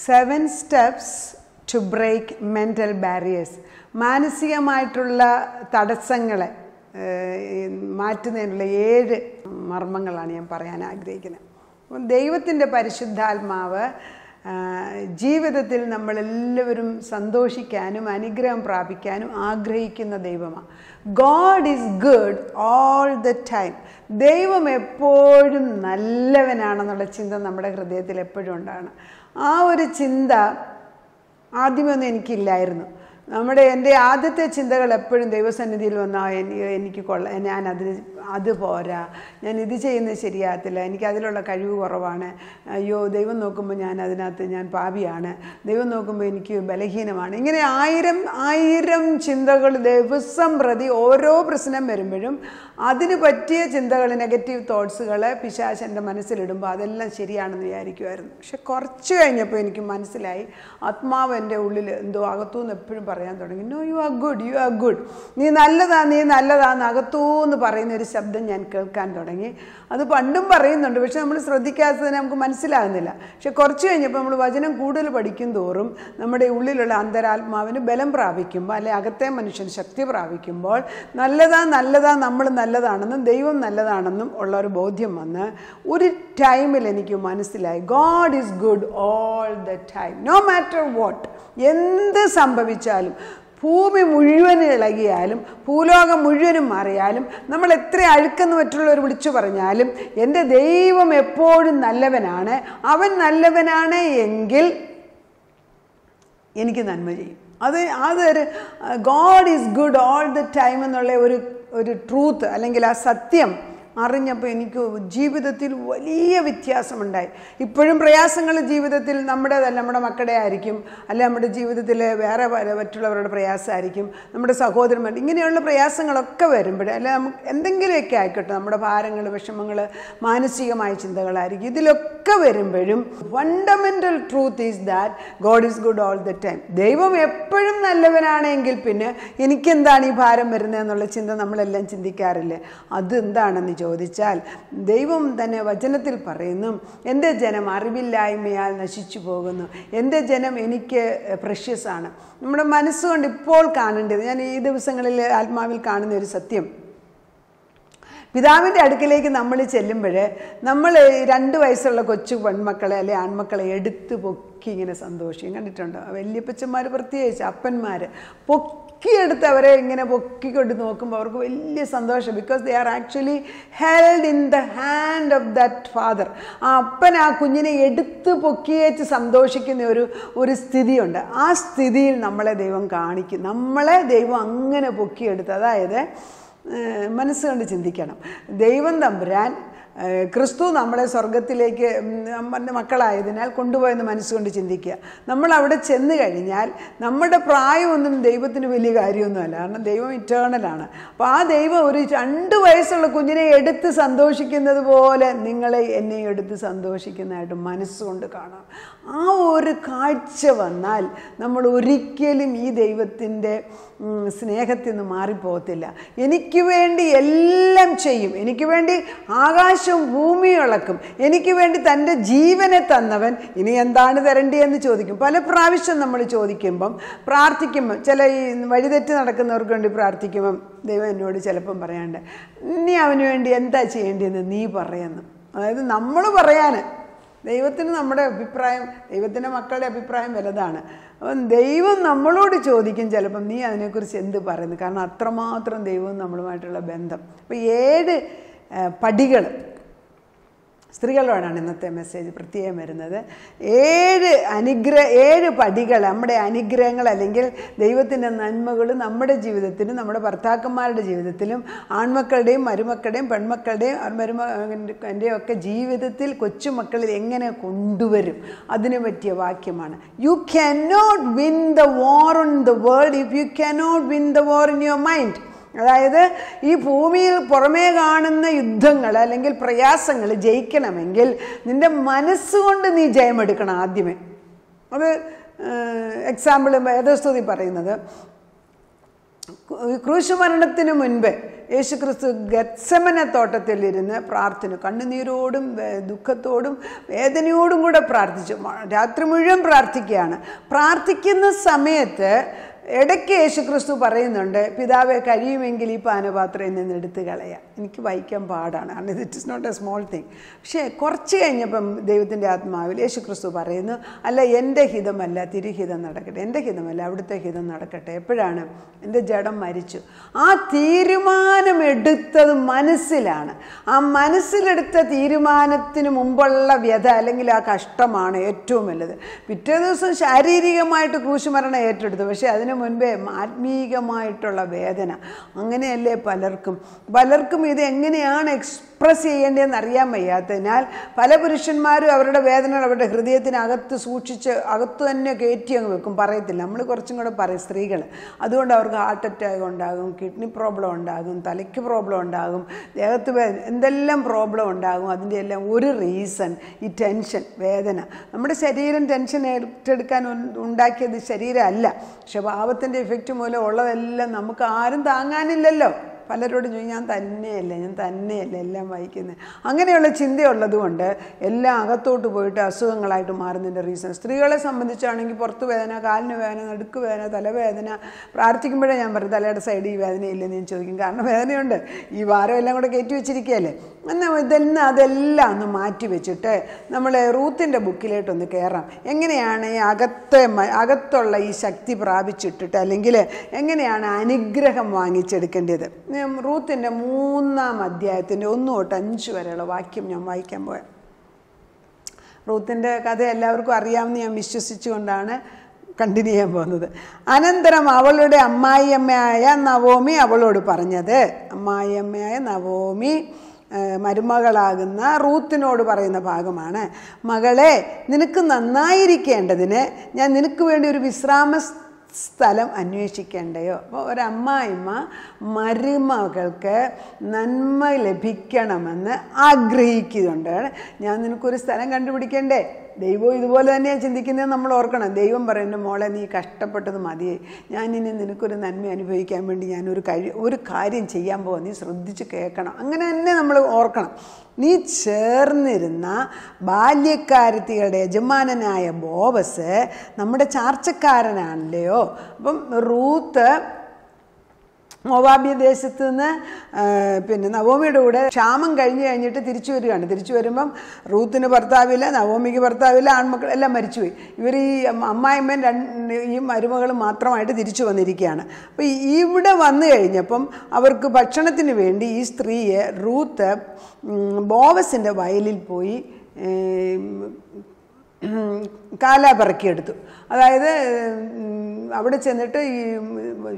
7 steps to break mental barriers. മാനസികമായിട്ടുള്ള തടസ്സങ്ങളെ മാറ്റുന്നതിനുള്ള 7 മർമ്മങ്ങളാണ് ഞാൻ പറയാൻ ആഗ്രഹിക്കുന്നത്. അപ്പം ദൈവത്തിൻ്റെ പരിശുദ്ധാത്മാവ് ജീവിതത്തിൽ നമ്മളെല്ലാവരും സന്തോഷിക്കാനും അനുഗ്രഹം പ്രാപിക്കാനും ആഗ്രഹിക്കുന്ന ദൈവമാണ്. God is good all the time. ദൈവം എപ്പോഴും നല്ലവനാണെന്നുള്ള ചിന്ത നമ്മുടെ ഹൃദയത്തിൽ എപ്പോഴും ഉണ്ടാകണം. ആ ഒരു ചിന്ത ആദ്യമൊന്നും എനിക്കില്ലായിരുന്നു. എൻ്റെ ആദ്യത്തെ ചിന്തകൾ എപ്പോഴും ദൈവസന്നിധിയിൽ വന്നാൽ എനിക്ക് ഞാൻ അത് പോരാ, ഞാൻ ഇത് ചെയ്യുന്നത് ശരിയാകത്തില്ല, എനിക്ക് അതിലുള്ള കഴിവ് കുറവാണ്, അയ്യോ ദൈവം നോക്കുമ്പോൾ ഞാൻ പാപിയാണ്, ദൈവം നോക്കുമ്പോൾ എനിക്ക് ബലഹീനമാണ്. ഇങ്ങനെ ആയിരം ചിന്തകൾ ദിവസം പ്രതി ഓരോ പ്രശ്നം വരുമ്പോഴും അതിന് പറ്റിയ ചിന്തകൾ, നെഗറ്റീവ് തോട്ട്സുകൾ പിശാച് എൻ്റെ മനസ്സിലിടുമ്പോൾ അതെല്ലാം ശരിയാണെന്ന് വിചാരിക്കുമായിരുന്നു. പക്ഷെ കുറച്ച് കഴിഞ്ഞപ്പോൾ എനിക്ക് മനസ്സിലായി, ആത്മാവ് എൻ്റെ ഉള്ളിൽ എന്തോ അകത്തുനിന്ന് എപ്പോഴും പറയാൻ തുടങ്ങി, no you are good, you are good, നീ നല്ലതാന്ന് അകത്തൂന്ന് പറയുന്ന ഒരു ശബ്ദം ഞാൻ കേൾക്കാൻ തുടങ്ങി. അത് പണ്ടും പറയുന്നുണ്ട്, പക്ഷെ നമ്മൾ ശ്രദ്ധിക്കാത്തതിന് നമുക്ക് മനസ്സിലാകുന്നില്ല. പക്ഷെ കുറച്ച് കഴിഞ്ഞപ്പോൾ നമ്മൾ വചനം കൂടുതൽ പഠിക്കും തോറും നമ്മുടെ ഉള്ളിലുള്ള അന്തരാത്മാവിന് ബലം പ്രാപിക്കുമ്പോൾ, അല്ലെ അകത്തെ മനുഷ്യൻ ശക്തി പ്രാപിക്കുമ്പോൾ നല്ലതാ നമ്മൾ നല്ലതാണെന്നും ദൈവം നല്ലതാണെന്നും ഉള്ള ഒരു ബോധ്യം വന്ന് ഒരു ടൈമിൽ എനിക്ക് മനസ്സിലായി, god is good all the time, no matter what. എന്ത് സംഭവിച്ചാലും, ഭൂമി മുഴുവൻ ഇളകിയാലും, ഭൂലോകം മുഴുവനും മാറിയാലും, നമ്മൾ എത്ര അഴുക്കെന്ന് മറ്റുള്ളവർ വിളിച്ചു പറഞ്ഞാലും, എൻ്റെ ദൈവം എപ്പോഴും നല്ലവനാണ്. അവൻ നല്ലവനാണ് എങ്കിൽ എനിക്ക് നന്മ ചെയ്യും. അതൊരു God is good all the time എന്നുള്ള ഒരു ട്രൂത്ത്, അല്ലെങ്കിൽ ആ സത്യം അറിഞ്ഞപ്പോൾ എനിക്ക് ജീവിതത്തിൽ വലിയ വ്യത്യാസമുണ്ടായി. ഇപ്പോഴും പ്രയാസങ്ങൾ ജീവിതത്തിൽ നമ്മുടെ മക്കളുടെ ആയിരിക്കും, അല്ലെ നമ്മുടെ ജീവിതത്തിൽ വേറെ മറ്റുള്ളവരുടെ പ്രയാസമായിരിക്കും, നമ്മുടെ സഹോദരന്മാർ, ഇങ്ങനെയുള്ള പ്രയാസങ്ങളൊക്കെ വരുമ്പോൾ, അല്ലെ നമുക്ക് എന്തെങ്കിലുമൊക്കെ ആയിക്കോട്ടെ, നമ്മുടെ ഭാരങ്ങൾ, വിഷമങ്ങൾ, മാനസികമായ ചിന്തകളായിരിക്കും. ഇതിലൊക്കെ വരുമ്പോഴും fundamental truth is that God is good all the time. ദൈവം എപ്പോഴും നല്ലവനാണെങ്കിൽ പിന്നെ എനിക്കെന്താണ് ഈ ഭാരം വരുന്നതെന്നുള്ള ചിന്ത നമ്മളെല്ലാം ചിന്തിക്കാറില്ലേ? അതെന്താണെന്ന് ചോദിച്ചാൽ, ദൈവം തന്നെ വചനത്തിൽ പറയുന്നു, എൻ്റെ ജനം അറിവില്ലായ്മയാൽ നശിച്ചു പോകുന്നു, എൻ്റെ ജനം എനിക്ക് പ്രഷ്യസ് ആണ്. നമ്മുടെ മനസ്സുകൊണ്ട് ഇപ്പോൾ കാണേണ്ടത്, ഞാൻ ഈ ദിവസങ്ങളിൽ ആത്മാവിൽ കാണുന്ന ഒരു സത്യം, പിതാവിൻ്റെ അടുക്കിലേക്ക് നമ്മൾ ചെല്ലുമ്പോൾ നമ്മൾ 2 വയസ്സുള്ള കൊച്ചു പെൺമക്കളെ അല്ലെ ആൺമക്കളെ എടുത്ത് പൊക്കി ഇങ്ങനെ സന്തോഷിക്കും. കണ്ടിട്ടുണ്ടോ? വല്യപ്പച്ചന്മാർ, പ്രത്യേകിച്ച് അപ്പന്മാർ പൊക്കിയെടുത്ത് അവരെ ഇങ്ങനെ പൊക്കിക്കൊണ്ട് നോക്കുമ്പോൾ അവർക്ക് വലിയ സന്തോഷം. Because they are actually held in the hand of that father. ആ അപ്പൻ ആ കുഞ്ഞിനെ എടുത്ത് പൊക്കിയേച്ച് സന്തോഷിക്കുന്ന ഒരു സ്ഥിതിയുണ്ട്. ആ സ്ഥിതിയിൽ നമ്മളെ ദൈവം കാണിക്കും. നമ്മളെ ദൈവം അങ്ങനെ പൊക്കിയെടുത്ത്, അതായത് മനസ്സുകൊണ്ട് ചിന്തിക്കണം. ദൈവം തമ്പുരാൻ ക്രിസ്തു നമ്മളെ സ്വർഗത്തിലേക്ക് മക്കളായതിനാൽ കൊണ്ടുപോയെന്ന് മനസ്സുകൊണ്ട് ചിന്തിക്കുക. നമ്മൾ അവിടെ ചെന്ന് കഴിഞ്ഞാൽ നമ്മുടെ പ്രായമൊന്നും ദൈവത്തിന് വലിയ കാര്യമൊന്നുമല്ല, കാരണം ദൈവം ഇറ്റേണലാണ്. അപ്പോൾ ആ ദൈവം ഒരു 2 വയസ്സുള്ള കുഞ്ഞിനെ എടുത്ത് സന്തോഷിക്കുന്നത് പോലെ നിങ്ങളെ എന്നെ എടുത്ത് സന്തോഷിക്കുന്നതായിട്ട് മനസ്സുകൊണ്ട് കാണാം. ആ ഒരു കാഴ്ച വന്നാൽ നമ്മൾ ഒരിക്കലും ഈ ദൈവത്തിൻ്റെ സ്നേഹത്തിൽ നിന്ന് മാറിപ്പോകത്തില്ല. എനിക്ക് വേണ്ടി എല്ലാം ചെയ്യും, എനിക്ക് വേണ്ടി ആകാശവും ഭൂമിയും ഇളക്കും, എനിക്ക് വേണ്ടി തൻ്റെ ജീവനെ തന്നവൻ ഇനി എന്താണ് തരേണ്ടതെന്ന് ചോദിക്കും. പല പ്രാവശ്യം നമ്മൾ ചോദിക്കുമ്പം, പ്രാർത്ഥിക്കുമ്പം, ചില ഈ വഴിതെറ്റി നടക്കുന്നവർക്ക് വേണ്ടി പ്രാർത്ഥിക്കുമ്പം ദൈവം എന്നോട് ചിലപ്പം പറയാണ്ട്, ഇനി അവന് വേണ്ടി എന്താ ചെയ്യേണ്ടതെന്ന് നീ പറയുന്നു. അതായത് നമ്മൾ പറയാൻ, ദൈവത്തിന് നമ്മുടെ അഭിപ്രായം, ദൈവത്തിൻ്റെ മക്കളുടെ അഭിപ്രായം വലുതാണ്. അപ്പം ദൈവം നമ്മളോട് ചോദിക്കും ചിലപ്പം, നീ അതിനെക്കുറിച്ച് എന്ത് പറയുന്നു? കാരണം അത്രമാത്രം ദൈവവും നമ്മളുമായിട്ടുള്ള ബന്ധം. അപ്പോൾ 7 പടികൾ, സ്ത്രീകളോടാണ് ഇന്നത്തെ മെസ്സേജ് പ്രത്യേകം വരുന്നത്. 7 പടികൾ, നമ്മുടെ അനുഗ്രഹങ്ങൾ അല്ലെങ്കിൽ ദൈവത്തിൻ്റെ നന്മകൾ നമ്മുടെ ജീവിതത്തിലും നമ്മുടെ ഭർത്താക്കന്മാരുടെ ജീവിതത്തിലും ആൺമക്കളുടെയും മരുമക്കളുടെയും പെൺമക്കളുടെയും ഒക്കെ ജീവിതത്തിൽ കൊച്ചുമക്കളിൽ എങ്ങനെ കൊണ്ടുവരും, അതിനു പറ്റിയ വാക്യമാണ്. You cannot win the war on the world if you cannot win the war in your mind. അതായത് ഈ ഭൂമിയിൽ പുറമേ കാണുന്ന യുദ്ധങ്ങൾ അല്ലെങ്കിൽ പ്രയാസങ്ങൾ ജയിക്കണമെങ്കിൽ നിൻ്റെ മനസ്സുകൊണ്ട് നീ ജയമെടുക്കണം ആദ്യമേ. അത് എക്സാമ്പിൾ വേദസ്തുതി പറയുന്നത്, ക്രൂശുമരണത്തിന് മുൻപ് യേശുക്രിസ്തു ഗത്സമന തോട്ടത്തിലിരുന്ന് കണ്ണുനീരോടും ദുഃഖത്തോടും വേദനയോടും കൂടെ പ്രാർത്ഥിച്ചു. രാത്രി മുഴുവൻ പ്രാർത്ഥിക്കുകയാണ്. പ്രാർത്ഥിക്കുന്ന സമയത്ത് ഇടയ്ക്ക് യേശുക്രിസ്തു പറയുന്നുണ്ട്, പിതാവെ കഴിയുമെങ്കിൽ ഈ പാനപാത്രയിൽ നിന്ന് എടുത്ത് കളയാം, എനിക്ക് വായിക്കാൻ പാടാണ്, കാരണം it is not a small thing. പക്ഷേ കുറച്ച് കഴിഞ്ഞപ്പം ദൈവത്തിൻ്റെ ആത്മാവിൽ യേശുക്രിസ്തു പറയുന്നു, അല്ല എൻ്റെ ഹിതമല്ല തിരുഹിതം നടക്കട്ടെ, എൻ്റെ ഹിതമല്ല അവിടുത്തെ ഹിതം നടക്കട്ടെ. എപ്പോഴാണ്? എൻ്റെ ജഡം മരിച്ചു. ആ തീരുമാനമെടുത്തത് മനസ്സിലാണ്. ആ മനസ്സിലെടുത്ത തീരുമാനത്തിന് മുമ്പുള്ള വ്യഥ അല്ലെങ്കിൽ ആ കഷ്ടമാണ് ഏറ്റവും വലുത്. പിറ്റേ ദിവസം ശാരീരികമായിട്ട് ക്രൂശുമരണം ഏറ്റെടുത്തു, പക്ഷേ അതിന് മുൻപേ ആത്മീകമായിട്ടുള്ള വേദന. അങ്ങനെയല്ലേ പലർക്കും ഇത് എങ്ങനെയാണ് എക്സ്പ്രസ് ചെയ്യേണ്ടതെന്ന് അറിയാൻ വയ്യാത്തതിനാൽ പല പുരുഷന്മാരും അവരുടെ വേദന അവരുടെ ഹൃദയത്തിനകത്ത് സൂക്ഷിച്ച് അകത്ത് തന്നെ കയറ്റി അങ്ങ് വെക്കും, പറയത്തില്ല. നമ്മൾ കുറച്ചും കൂടെ പറയും സ്ത്രീകൾ. അതുകൊണ്ട് അവർക്ക് ഹാർട്ട് അറ്റാക്ക് ഉണ്ടാകും, കിഡ്നി പ്രോബ്ലം ഉണ്ടാകും, തലയ്ക്ക് പ്രോബ്ലം ഉണ്ടാകും, ദേഹത്ത് എന്തെല്ലാം പ്രോബ്ലം ഉണ്ടാകും. അതിൻ്റെ എല്ലാം ഒരു റീസൺ ഈ ടെൻഷൻ, വേദന. നമ്മുടെ ശരീരം ടെൻഷൻ ഏറ്റെടുക്കാൻ ഉണ്ടാക്കിയത് ശരീരമല്ല, പക്ഷെ പാപത്തിൻ്റെ ഇഫക്റ്റ് മൂലം ഉള്ളതെല്ലാം നമുക്ക് ആരും താങ്ങാനില്ലല്ലോ. പലരോടും ചോദിക്കും, ഞാൻ തന്നെയല്ല എല്ലാം വായിക്കുന്നത്. അങ്ങനെയുള്ള ചിന്തയുള്ളത് കൊണ്ട് എല്ലാം അകത്തോട്ട് പോയിട്ട് അസുഖങ്ങളായിട്ട് മാറുന്നതിൻ്റെ റീസൺ. സ്ത്രീകളെ സംബന്ധിച്ചാണെങ്കിൽ പുറത്ത് വേദന, കാലിന് വേദന, നടുക്ക് വേദന, തലവേദന. പ്രാർത്ഥിക്കുമ്പോഴേ ഞാൻ പറയും തലയുടെ സൈഡിൽ ഈ വേദനയില്ലെന്ന് ഞാൻ ചോദിക്കും, കാരണം വേദനയുണ്ട്, ഈ വാരം എല്ലാം കൂടെ കയറ്റി വെച്ചിരിക്കുകയല്ലേ. എന്നാൽ അതെല്ലാം ഒന്ന് മാറ്റി വെച്ചിട്ട് നമ്മൾ റൂത്തിൻ്റെ ബുക്കിലേട്ടൊന്ന് കയറാം. എങ്ങനെയാണ് ഈ അകത്തുള്ള ഈ ശക്തി പ്രാപിച്ചിട്ടിട്ട് അല്ലെങ്കിൽ എങ്ങനെയാണ് അനുഗ്രഹം വാങ്ങിച്ചെടുക്കേണ്ടത്? റൂത്തിൻ്റെ 3-ാം അധ്യായത്തിൻ്റെ 1 തൊട്ട് 5 വരെയുള്ള വാക്യം ഞാൻ വായിക്കാൻ പോയത്. റൂത്തിൻ്റെ കഥ എല്ലാവർക്കും അറിയാമെന്ന് ഞാൻ വിശ്വസിച്ചുകൊണ്ടാണ് കണ്ടിന്യൂ ചെയ്യാൻ പോകുന്നത്. അനന്തരം അവളുടെ അമ്മായിയമ്മയായ നവോമി അവളോട് പറഞ്ഞത്, അമ്മായിയമ്മയായ നവോമി മരുമകളാകുന്ന റൂത്തിനോട് പറയുന്ന ഭാഗമാണ്, മകളെ, നിനക്ക് നന്നായിരിക്കേണ്ടതിന് ഞാൻ നിനക്ക് വേണ്ടി ഒരു വിശ്രാമ സ്ഥലം അന്വേഷിക്കേണ്ടയോ? അപ്പോൾ ഒരമ്മായിമ്മ മരുമകൾക്ക് നന്മ ലഭിക്കണമെന്ന് ആഗ്രഹിക്കുന്നുണ്ട്. ഞാൻ നിനക്കൊരു സ്ഥലം കണ്ടുപിടിക്കണ്ടേ? ദൈവം ഇതുപോലെ തന്നെയാണ് ചിന്തിക്കുന്നത്. നമ്മൾ ഓർക്കണം, ദൈവം പറയുന്ന മോളെ, നീ കഷ്ടപ്പെട്ടത് മതിയേ, ഞാനിനി നിനക്കൊരു നന്മ അനുഭവിക്കാൻ വേണ്ടി ഞാൻ ഒരു കാര്യം ചെയ്യാൻ പോകാം, നീ ശ്രദ്ധിച്ച് കേൾക്കണം. അങ്ങനെ തന്നെ നമ്മൾ ഓർക്കണം. നീ ചേർന്നിരുന്ന ബാല്യക്കാരത്തികളുടെ യജമാനനായ ബോവസ് നമ്മുടെ ചാർച്ചക്കാരനാണല്ലയോ. അപ്പം റൂത്ത് മോവാബ്യ ദേശത്ത് നിന്ന് നവോമിയുടെ കൂടെ ക്ഷാമം കഴിഞ്ഞിട്ട് തിരിച്ചു വരികയാണ്. തിരിച്ചു വരുമ്പം റൂത്തിന് ഭർത്താവില്ല, നവോമിക്ക് ഭർത്താവില്ല, ആൺമക്കൾ എല്ലാം മരിച്ചുപോയി. ഇവർ ഈ അമ്മായിമ്മൻ ഈ മരുമകൾ മാത്രമായിട്ട് തിരിച്ചു വന്നിരിക്കുകയാണ്. അപ്പോൾ ഇവിടെ വന്നു കഴിഞ്ഞപ്പം അവർക്ക് ഭക്ഷണത്തിന് വേണ്ടി ഈ സ്ത്രീയെ റൂത്ത് ബോവസിൻ്റെ വയലിൽ പോയി കാലാപറക്കിയെടുത്തു. അതായത് അവിടെ ചെന്നിട്ട് ഈ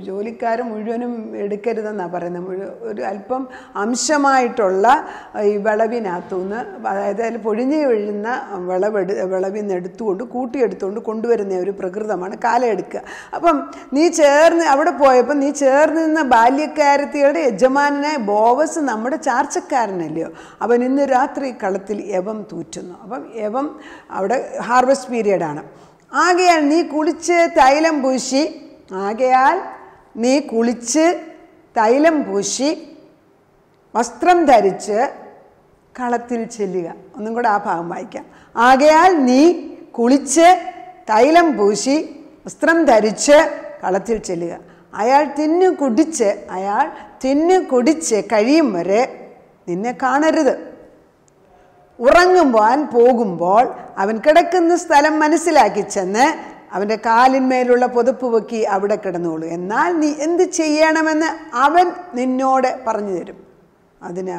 ജോലിക്കാർ മുഴുവനും എടുക്കരുതെന്നാണ് പറയുന്നത്. ഒരു അല്പം അംശമായിട്ടുള്ള ഈ വിളവിനകത്തുനിന്ന്, അതായത് അതിൽ പൊഴിഞ്ഞു വീഴുന്ന വിളവിന്ന് കൂട്ടിയെടുത്തുകൊണ്ട് കൊണ്ടുവരുന്ന ഒരു പ്രകൃതമാണ് കാലയെടുക്കുക. അപ്പം അവിടെ പോയപ്പോൾ നീ ചേർന്ന് നിന്ന ബാല്യക്കാരത്തിയുടെ യജമാനായ ബോവസ് നമ്മുടെ ചാർച്ചക്കാരനല്ലയോ, അവൻ ഇന്ന് രാത്രി കളത്തിൽ യവം തൂറ്റുന്നു. അപ്പം യവം അവിടെ ഹാർവസ്റ്റ് പീരിയഡാണ്. ആകയാൽ നീ കുളിച്ച് തൈലം പൂശി വസ്ത്രം ധരിച്ച് കളത്തിൽ ചെല്ലുക. ഒന്നും കൂടെ ആ ഭാഗം വായിക്കാം. ആകയാൽ നീ കുളിച്ച് തൈലം പൂശി വസ്ത്രം ധരിച്ച് കളത്തിൽ ചെല്ലുക. അയാൾ തിന്നു കുടിച്ച് കഴിയും വരെ നിന്നെ കാണരുത്. പോകുമ്പോൾ അവൻ കിടക്കുന്ന സ്ഥലം മനസ്സിലാക്കി ചെന്ന് അവൻ്റെ കാലിന്മേലുള്ള പുതപ്പ് പൊക്കി അവിടെ കിടന്നോളൂ. എന്നാൽ നീ എന്ത് ചെയ്യണമെന്ന് അവൻ നിന്നോട് പറഞ്ഞു തരും. അതിന്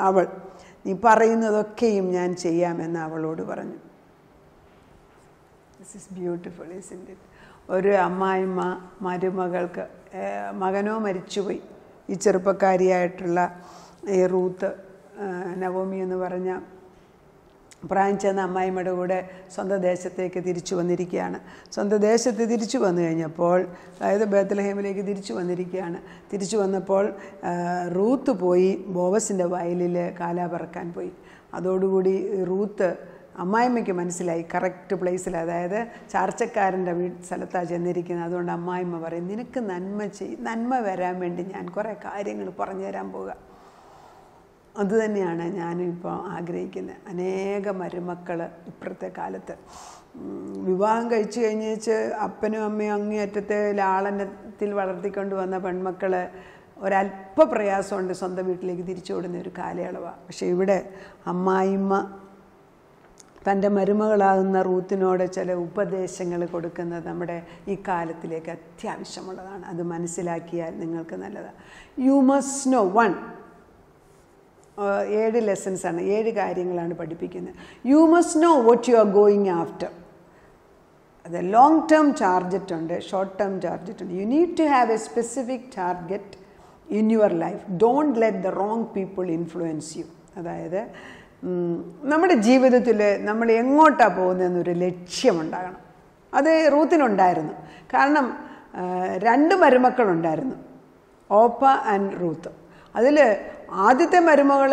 അവൾ നീ പറയുന്നതൊക്കെയും ഞാൻ ചെയ്യാമെന്ന് അവളോട് പറഞ്ഞു. This is beautiful, isn't it? ഒരു അമ്മായിമ്മ മരുമകൾക്ക്, മകനോ മരിച്ചുപോയി, ഈ ചെറുപ്പക്കാരിയായിട്ടുള്ള ഈ റൂത്ത്, നവോമി എന്ന് പറഞ്ഞ പ്രായം ചെന്ന അമ്മായിമ്മയുടെ കൂടെ സ്വന്തം ദേശത്തേക്ക് തിരിച്ചു വന്നിരിക്കുകയാണ്. സ്വന്തം ദേശത്ത് തിരിച്ചു വന്നു കഴിഞ്ഞപ്പോൾ, അതായത് ബേത്ലഹേമിലേക്ക് തിരിച്ചു വന്നിരിക്കുകയാണ്. തിരിച്ചു വന്നപ്പോൾ റൂത്ത് പോയി ബോവസിൻ്റെ വയലിൽ കാലാ പറക്കാൻ പോയി. അതോടുകൂടി റൂത്ത് അമ്മായിമ്മയ്ക്ക് മനസ്സിലായി കറക്റ്റ് പ്ലേസിൽ, അതായത് ചാർച്ചക്കാരൻ്റെ സ്ഥലത്താണ് ചെന്നിരിക്കുന്നത്. അതുകൊണ്ട് അമ്മായിമ്മ പറയും, നിനക്ക് നന്മ വരാൻ വേണ്ടി ഞാൻ കുറേ കാര്യങ്ങൾ പറഞ്ഞു തരാൻ പോവുക. അതുതന്നെയാണ് ഞാനും ഇപ്പോൾ ആഗ്രഹിക്കുന്നത്. അനേക മരുമക്കൾ ഇപ്പോഴത്തെ കാലത്ത് വിവാഹം കഴിച്ചു കഴിഞ്ഞേച്ച് അപ്പനും അമ്മയും അങ്ങേയറ്റത്തെ ലാളനത്തിൽ വളർത്തിക്കൊണ്ട് വന്ന പെൺമക്കൾ ഒരല്പ പ്രയാസമുണ്ട് സ്വന്തം വീട്ടിലേക്ക് തിരിച്ചോടുന്ന ഒരു കാലയളവാണ്. പക്ഷേ ഇവിടെ അമ്മായിമ്മ തൻ്റെ മരുമകളാകുന്ന റൂത്തിനോട് ചില ഉപദേശങ്ങൾ കൊടുക്കുന്നത് നമ്മുടെ ഈ കാലത്തിലേക്ക് അത്യാവശ്യമുള്ളതാണ്. അത് മനസ്സിലാക്കിയാൽ നിങ്ങൾക്ക് നല്ലതാണ്. യു മസ്റ്റ് നോ 7 ലെസൺസാണ്, 7 കാര്യങ്ങളാണ് പഠിപ്പിക്കുന്നത്. You must know what you are going after. അത് ലോങ് ടേം ടാർഗറ്റ് ഉണ്ട്, ഷോർട്ട് ടേം ടാർഗറ്റ് ഉണ്ട്. You need to have a specific target in your life. Don't let the wrong people influence you. അതായത് നമ്മുടെ ജീവിതത്തിൽ നമ്മൾ എങ്ങോട്ടാണ് പോകുന്നതെന്നൊരു ലക്ഷ്യമുണ്ടാകണം. അത് റൂത്തിനുണ്ടായിരുന്നു. കാരണം 2 മരുമക്കളുണ്ടായിരുന്നു, ഓപ്പ ആൻഡ് റൂത്ത്. അതിൽ ആദ്യത്തെ മരുമകൾ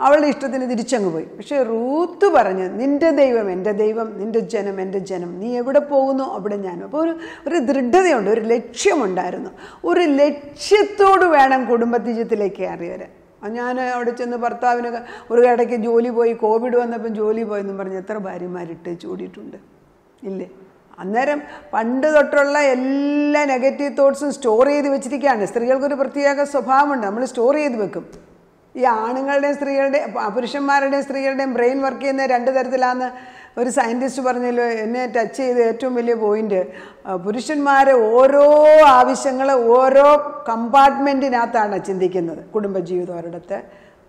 അവളുടെ ഇഷ്ടത്തിന് തിരിച്ചങ്ങ് പോയി. പക്ഷേ റൂത്ത് പറഞ്ഞ്, നിൻ്റെ ദൈവം എൻ്റെ ദൈവം, നിൻ്റെ ജനം എൻ്റെ ജനം, നീ എവിടെ പോകുന്നു അവിടെ ഞാനും. അപ്പോൾ ഒരു ദൃഢതയുണ്ട്, ഒരു ലക്ഷ്യമുണ്ടായിരുന്നു. ഒരു ലക്ഷ്യത്തോട് വേണം കുടുംബജീവിതത്തിലേക്ക് കയറി വരാൻ. ഞാൻ അവിടെ ചെന്ന് ഭർത്താവിന് ഒരു ഇടയ്ക്ക് ജോലി പോയി, കോവിഡ് വന്നപ്പം ജോലി പോയെന്നും പറഞ്ഞ് എത്ര ഭാര്യമാരിട്ട് ചൂടിയിട്ടുണ്ട് ഇല്ലേ? അന്നേരം പണ്ട് തൊട്ടുള്ള എല്ലാ നെഗറ്റീവ് തോട്ട്സും സ്റ്റോർ ചെയ്ത് വെച്ചിരിക്കുകയാണ്. സ്ത്രീകൾക്കൊരു പ്രത്യേക സ്വഭാവമുണ്ട്, നമ്മൾ സ്റ്റോർ ചെയ്ത് വെക്കും. ഈ ആണുങ്ങളുടെയും സ്ത്രീകളുടെയും പുരുഷന്മാരുടെയും സ്ത്രീകളുടെയും ബ്രെയിൻ വർക്ക് ചെയ്യുന്ന 2 തരത്തിലാണെന്ന് ഒരു സയൻറ്റിസ്റ്റ് പറഞ്ഞല്ലോ. എന്നെ ടച്ച് ചെയ്ത ഏറ്റവും വലിയ പോയിന്റ്, പുരുഷന്മാർ ഓരോ ആവശ്യങ്ങൾ ഓരോ കമ്പാർട്ട്മെൻറ്റിനകത്താണ് ചിന്തിക്കുന്നത്. കുടുംബജീവിതം ഒരിടത്ത്,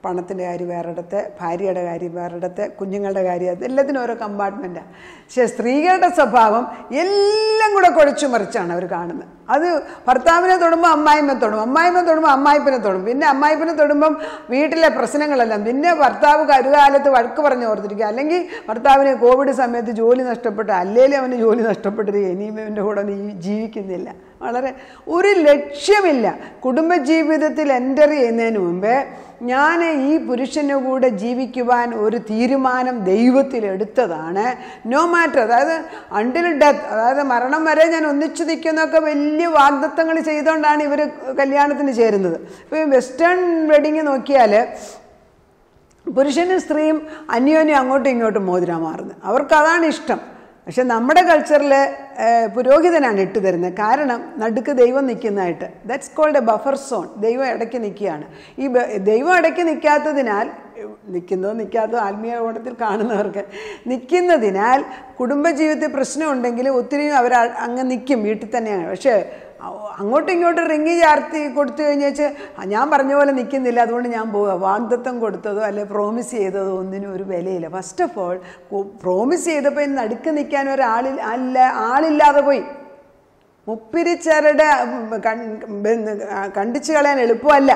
പണത്തിൻ്റെ കാര്യം വേറെടുത്ത്, ഭാര്യയുടെ കാര്യം വേറെടുത്ത്, കുഞ്ഞുങ്ങളുടെ കാര്യം, എല്ലാത്തിനും ഓരോ കമ്പാർട്ട്മെൻറ്റാണ്. പക്ഷേ സ്ത്രീകളുടെ സ്വഭാവം എല്ലാം കൂടെ കുഴച്ചു മറിച്ചാണ് അവർ കാണുന്നത്. അത് ഭർത്താവിനെ തൊടുമ്പോൾ അമ്മായിമ്മ തൊടും, അമ്മായിമ്മ തൊടുമ്പോൾ അമ്മായിപ്പനെ തൊടും, പിന്നെ അമ്മായിപ്പനെ തൊടുമ്പം വീട്ടിലെ പ്രശ്നങ്ങളെല്ലാം, പിന്നെ ഭർത്താവ് കരുകാലത്ത് വഴക്ക് പറഞ്ഞ് ഓർത്തിരിക്കുക, അല്ലെങ്കിൽ ഭർത്താവിന് കോവിഡ് സമയത്ത് ജോലി നഷ്ടപ്പെട്ടു, അല്ലെങ്കിൽ അവന് ജോലി നഷ്ടപ്പെട്ടിരിക്കുക, ഇനിയും അവൻ്റെ കൂടെ ജീവിക്കുന്നില്ല. വളരെ ഒരു ലക്ഷ്യമില്ല. കുടുംബജീവിതത്തിൽ എൻ്റർ ചെയ്യുന്നതിന് മുമ്പേ ഞാൻ ഈ പുരുഷൻ്റെ കൂടെ ജീവിക്കുവാൻ ഒരു തീരുമാനം ദൈവത്തിലെടുത്തതാണ്. നോ മാറ്റർ, അതായത് അണ്ടിൽ ഡെത്ത്, അതായത് മരണം വരെ ഞാൻ ഒന്നിച്ചു നിൽക്കുന്നൊക്കെ വലിയ വാഗ്ദത്തങ്ങൾ ചെയ്തുകൊണ്ടാണ് ഇവർ കല്യാണത്തിന് ചേരുന്നത്. ഇപ്പോൾ വെസ്റ്റേൺ വെഡിങ് നോക്കിയാൽ പുരുഷനും സ്ത്രീയും അന്യോന്യം അങ്ങോട്ടും ഇങ്ങോട്ടും മോതിരാ മാറുന്നത്, അവർക്കതാണ് ഇഷ്ടം. പക്ഷെ നമ്മുടെ കൾച്ചറിൽ പുരോഹിതനാണ് ഇട്ട് തരുന്നത്. കാരണം നടുക്ക് ദൈവം നിൽക്കുന്നതായിട്ട്. That's called a buffer zone. ദൈവം ഇടയ്ക്ക് നിൽക്കുകയാണ്. ഈ ദൈവം ഇടയ്ക്ക് നിൽക്കാത്തതിനാൽ, നിൽക്കാത്തത് ആത്മീയ കോണത്തിൽ കാണുന്നവർക്ക് നിൽക്കുന്നതിനാൽ കുടുംബജീവിതത്തിൽ പ്രശ്നമുണ്ടെങ്കിൽ ഒത്തിരിയും അവർ അങ്ങ് നിൽക്കും, വീട്ടിൽ തന്നെയാണ്. പക്ഷേ അങ്ങോട്ടും ഇങ്ങോട്ടും റിങ്ങി ചാർത്തി കൊടുത്തു കഴിഞ്ഞേച്ച് ഞാൻ പറഞ്ഞ പോലെ നിൽക്കുന്നില്ല, അതുകൊണ്ട് ഞാൻ പോവുക. വാഗ്ദത്തം കൊടുത്തതോ അല്ലെ പ്രോമിസ് ചെയ്തതോ ഒന്നിനും ഒരു വിലയില്ല. ഫസ്റ്റ് ഓഫ് ഓൾ പ്രോമിസ് ചെയ്തപ്പോൾ നടുക്ക് നിൽക്കാൻ ആളില്ലാതെ പോയി. മുപ്പിരിച്ചരുടെ കണ്ടിച്ചു കളയാൻ എളുപ്പമല്ല,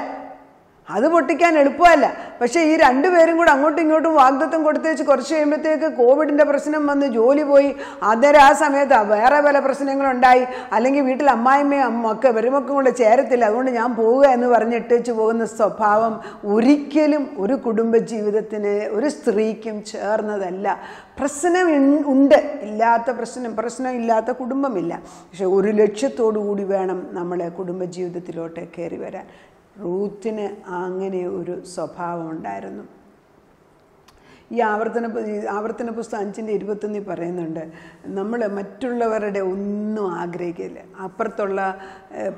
അത് പൊട്ടിക്കാൻ എളുപ്പമല്ല. പക്ഷേ ഈ 2 പേരും കൂടെ അങ്ങോട്ടും ഇങ്ങോട്ടും വാഗ്ദത്തം കൊടുത്തു വെച്ച് കുറച്ച് കഴിയുമ്പോഴത്തേക്ക് കോവിഡിൻ്റെ പ്രശ്നം വന്ന് ജോലി പോയി. അന്നേരം ആ സമയത്ത് വേറെ പല പ്രശ്നങ്ങളുണ്ടായി, അല്ലെങ്കിൽ വീട്ടിൽ അമ്മായിമ്മയും പെരുമക്കളും കൂടെ ചേരത്തില്ല, അതുകൊണ്ട് ഞാൻ പോവുക എന്ന് പറഞ്ഞിട്ടേച്ച് പോകുന്ന സ്വഭാവം ഒരിക്കലും ഒരു കുടുംബജീവിതത്തിന് ഒരു സ്ത്രീക്കും ചേർന്നതല്ല. പ്രശ്നം ഉണ്ട്, പ്രശ്നം ഇല്ലാത്ത കുടുംബമില്ല. പക്ഷെ ഒരു ലക്ഷ്യത്തോടു കൂടി വേണം നമ്മൾ കുടുംബജീവിതത്തിലോട്ട് കയറി വരാൻ. റൂത്തിന് അങ്ങനെ ഒരു സ്വഭാവം ഉണ്ടായിരുന്നു. ഈ ആവർത്തന പുസ്തകം 5:21 പറയുന്നുണ്ട്, നമ്മൾ മറ്റുള്ളവരുടെ ഒന്നും ആഗ്രഹിക്കില്ല. അപ്പുറത്തുള്ള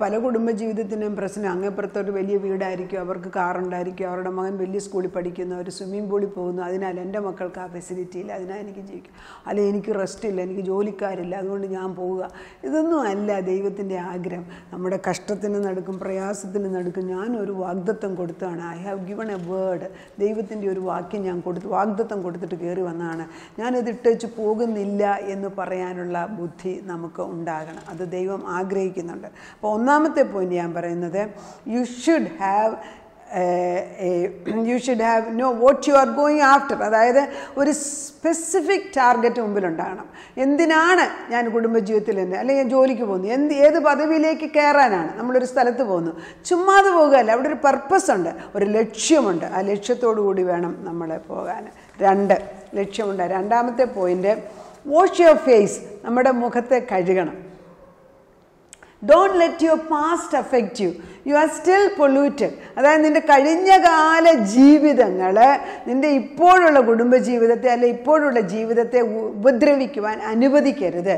പല കുടുംബജീവിതത്തിനും പ്രശ്നം, അങ്ങേപ്പുറത്തൊരു വലിയ വീടായിരിക്കും, അവർക്ക് കാറുണ്ടായിരിക്കും, അവരുടെ മകൻ വലിയ സ്കൂളിൽ പഠിക്കുന്നു, ഒരു സ്വിമ്മിംഗ് പൂളിൽ പോകുന്നു, അതിനാൽ എൻ്റെ മക്കൾക്ക് ആ ഫെസിലിറ്റി ഇല്ല, അതിനാൽ എനിക്ക് ജീവിക്കും, അല്ലെങ്കിൽ എനിക്ക് റെസ്റ്റ് ഇല്ല, എനിക്ക് ജോലിക്കാരില്ല, അതുകൊണ്ട് ഞാൻ പോവുക. ഇതൊന്നും അല്ല ദൈവത്തിൻ്റെ ആഗ്രഹം. നമ്മുടെ കഷ്ടത്തിന് നടുക്കും പ്രയാസത്തിന് നടുക്കും ഞാനൊരു വാഗ്ദത്തം കൊടുത്താണ്. I have given A word. ദൈവത്തിൻ്റെ ഒരു വാക്യം ഞാൻ വാഗ്ദത്തം കൊടുത്തിട്ട് കയറി വന്നതാണ്, ഞാനിത് ഇട്ടേച്ച് പോകുന്നില്ല എന്ന് പറയാനുള്ള ബുദ്ധി നമുക്ക് ഉണ്ടാകണം. അത് ദൈവം ആഗ്രഹിക്കുന്നുണ്ട്. അപ്പോൾ ഒന്നാമത്തെ പോയിന്റ് ഞാൻ പറയുന്നത്, you should have no what you are going after. അതായത് ഒരു സ്പെസിഫിക് ടാർഗറ്റ് മുമ്പിലുണ്ടാകണം. എന്തിനാണ് ഞാൻ കുടുംബജീവിതത്തിൽ തന്നെ, അല്ലെങ്കിൽ ജോലിക്ക് പോകുന്നു, ഏത് പദവിയിലേക്ക് കയറാനാണ് നമ്മളൊരു സ്ഥലത്ത് പോകുന്നു. ചുമ്മാതെ പോകുകയല്ല, അവിടെ ഒരു പർപ്പസ് ഉണ്ട്, ഒരു ലക്ഷ്യമുണ്ട്. ആ ലക്ഷ്യത്തോടു കൂടി വേണം നമ്മൾ പോകാൻ. 2 ലക്ഷ്യമുണ്ട്. രണ്ടാമത്തെ പോയിന്റ്, വാഷ് യുവർ ഫേസ്, നമ്മുടെ മുഖത്തെ കഴുകണം. Don't let your past affect you, you are still polluted. അതായത് നിൻ്റെ കഴിഞ്ഞകാല ജീവിതങ്ങൾ നിൻ്റെ ഇപ്പോഴുള്ള കുടുംബജീവിതത്തെ അല്ലെ ഇപ്പോഴുള്ള ജീവിതത്തെ ഉപദ്രവിക്കുവാൻ അനുവദിക്കരുത്.